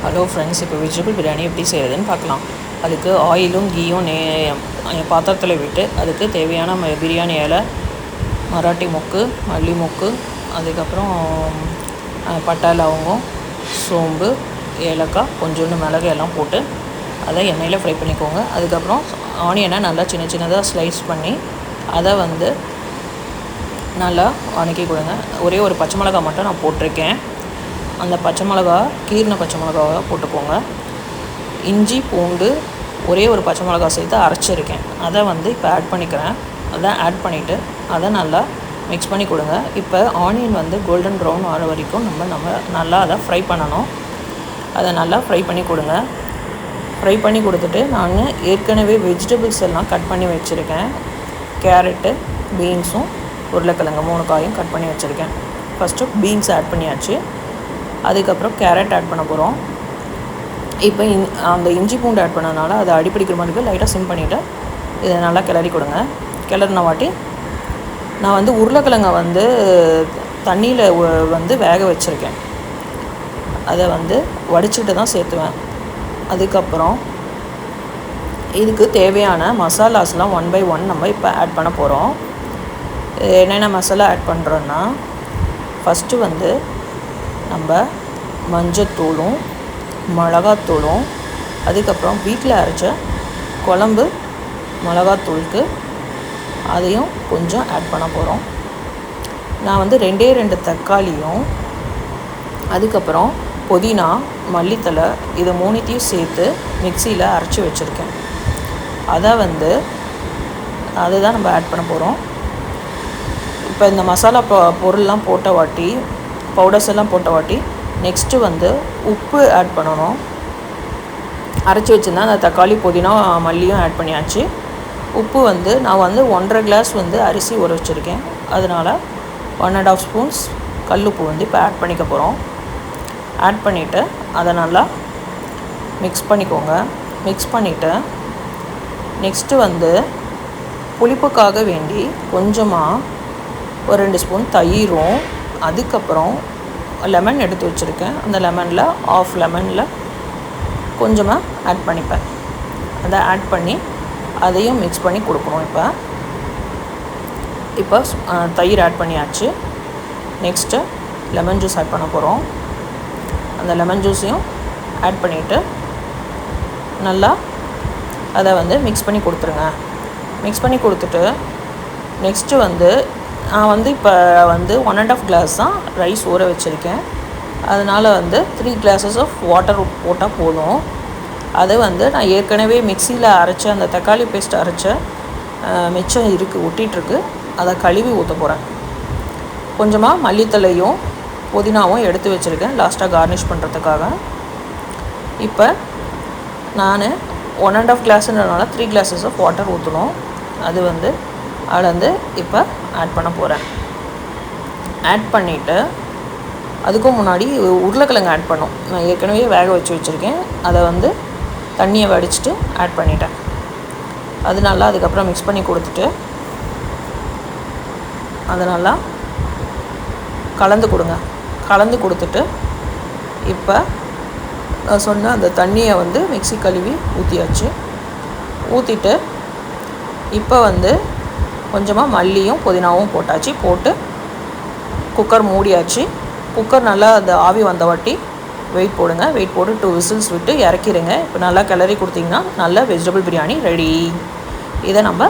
Hello friends, இப்போ vegetable biryani எப்படி செய்கிறதுன்னு பார்க்கலாம். அதுக்கு ஆயிலும் கீயும் பாத்திரத்தில் விட்டு அதுக்கு தேவையான பிரியாணி இலை, மராட்டி மொக்கு, மல்லி மொக்கு, அதுக்கப்புறம் பட்டை, லவங்கம், சோம்பு, ஏலக்காய், கொஞ்சோண்டு மிளகு எல்லாம் போட்டு அதை எண்ணெயில் ஃப்ரை பண்ணிக்கோங்க. அதுக்கப்புறம் ஆனியனை நல்லா சின்ன சின்னதாக ஸ்லைஸ் பண்ணி அதை நல்லா வதக்கி கொடுங்க. ஒரே ஒரு பச்சை மிளகா மட்டும் நான் போட்டிருக்கேன். அந்த பச்சை மிளகா கீரின பச்சை மிளகாவை போட்டுக்கோங்க. இஞ்சி பூண்டு ஒரே ஒரு பச்சை மிளகா சேர்த்து அரைச்சிருக்கேன். அதை இப்போ ஆட் பண்ணிக்கிறேன். அதை ஆட் பண்ணிவிட்டு அதை நல்லா மிக்ஸ் பண்ணி கொடுங்க. இப்போ ஆனியன் கோல்டன் ப்ரௌன் ஆகிற வரைக்கும் நம்ம நல்லா அதை ஃப்ரை பண்ணணும். அதை நல்லா ஃப்ரை பண்ணி கொடுங்க. ஃப்ரை பண்ணி கொடுத்துட்டு நான் ஏற்கனவே வெஜிடபிள்ஸ் எல்லாம் கட் பண்ணி வச்சுருக்கேன். கேரட்டு, பீன்ஸும் உருளைக்கிழங்கு 3 காயும் கட் பண்ணி வச்சுருக்கேன். ஃபஸ்ட்டு பீன்ஸ் ஆட் பண்ணியாச்சு. அதுக்கப்புறம் கேரட் ஆட் பண்ண போகிறோம். இப்போ அந்த இஞ்சி பூண்டு ஆட் பண்ணனால அதை அடிப்பிடிக்கிற மாதிரி லைட்டாக சிம் பண்ணிவிட்டு இதை நல்லா கிளறி கொடுங்க. கிளறின வாட்டி நான் உருளைக்கிழங்கை தண்ணியில் வேக வச்சுருக்கேன். அதை வடிச்சிட்டு தான் சேர்த்துவேன். அதுக்கப்புறம் இதுக்கு தேவையான மசாலாஸ்லாம் 1 by 1 நம்ம இப்போ ஆட் பண்ண போகிறோம். என்னென்ன மசாலா ஆட் பண்ணுறோன்னா, ஃபஸ்ட்டு நம்ம மஞ்சத்தூளும் மிளகாத்தூளும், அதுக்கப்புறம் வீட்டில் அரைச்ச குழம்பு மிளகாத்தூளுக்கு அதையும் கொஞ்சம் ஆட் பண்ண போகிறோம். நான் 2 தக்காளியும், அதுக்கப்புறம் புதினா, மல்லித்தலை, இது 3த்தையும் சேர்த்து மிக்சியில் அரைச்சி வச்சுருக்கேன். அதை தான் நம்ம ஆட் பண்ண போகிறோம். இப்போ இந்த மசாலா பொருள்லாம் போட்ட வாட்டி, பவுடர்ஸ் எல்லாம் போட்ட வாட்டி நெக்ஸ்ட்டு உப்பு ஆட் பண்ணணும். அரைச்சி வச்சுருந்தா அந்த தக்காளி, புதினா, மல்லியும் ஆட் பண்ணியாச்சு. உப்பு நான் 1.5 கிளாஸ் அரிசி ஊற வச்சுருக்கேன். அதனால் 1.5 ஸ்பூன்ஸ் கல்லுப்பு இப்போ ஆட் பண்ணிக்க போகிறோம். ஆட் பண்ணிவிட்டு அதை நல்லா மிக்ஸ் பண்ணிக்கோங்க. மிக்ஸ் பண்ணிவிட்டு நெக்ஸ்ட்டு புளிப்புக்காக வேண்டி கொஞ்சமாக ஒரு 2 ஸ்பூன் தயிரும், அதுக்கப்புறம் லெமன் எடுத்து வச்சுருக்கேன். அந்த லெமனில் ஆஃப் லெமனில் கொஞ்சமாக ஆட் பண்ணிப்பேன். அதை ஆட் பண்ணி அதையும் மிக்ஸ் பண்ணி கொடுக்கணும். இப்போ தயிர் ஆட் பண்ணியாச்சு. நெக்ஸ்ட்டு லெமன் ஜூஸ் ஆட் பண்ண போகிறோம். அந்த லெமன் ஜூஸையும் ஆட் பண்ணிவிட்டு நல்லா அதை மிக்ஸ் பண்ணி கொடுத்துருங்க. மிக்ஸ் பண்ணி கொடுத்துட்டு நெக்ஸ்ட்டு நான் இப்போ 1.5 கிளாஸ் தான் ரைஸ் ஊற வச்சுருக்கேன். அதனால் 3 glasses ஆஃப் வாட்டர் போட்டால் போதும். அது நான் ஏற்கனவே மிக்சியில் அரைச்ச அந்த தக்காளி பேஸ்ட் அரைச்ச மிச்சம் ஒட்டிகிட்ருக்கு. அதை கழுவி ஊற்ற போகிறேன். கொஞ்சமாக மல்லித்தலையும் புதினாவும் எடுத்து வச்சுருக்கேன் லாஸ்ட்டாக கார்னிஷ் பண்ணுறதுக்காக. இப்போ நான் 1.5 கிளாஸுன்றனால 3 glasses ஆஃப் வாட்டர் ஊற்றணும். அது அதில் இப்போ ஆட் பண்ண போகிறேன். ஆட் பண்ணிவிட்டு அதுக்கும் முன்னாடி உருளைக்கிழங்கு ஆட் பண்ணோம். நான் ஏற்கனவே வேக வச்சுருக்கேன். அதை தண்ணியை வடிச்சிட்டு ஆட் பண்ணிட்டேன். அது நல்லா அதுக்கப்புறம் மிக்ஸ் பண்ணி கொடுத்துட்டு அதை நல்லா கலந்து கொடுங்க. கலந்து கொடுத்துட்டு இப்போ நான் சொன்ன அந்த தண்ணியை மிக்ஸி கழுவி ஊற்றியாச்சு. ஊற்றிட்டு இப்போ கொஞ்சமாக மல்லியும் புதினாவும் போட்டாச்சு. போட்டு குக்கர் மூடியாச்சு. குக்கர் நல்லா அந்த ஆவி வந்த வாட்டி வெயிட் போடுங்க. வெயிட் போட்டு 2 whistles விட்டு இறக்கிடுங்க. இப்போ நல்லா கிளறி கொடுத்தீங்கன்னா நல்ல வெஜிடபிள் பிரியாணி ரெடி. இதை நம்ம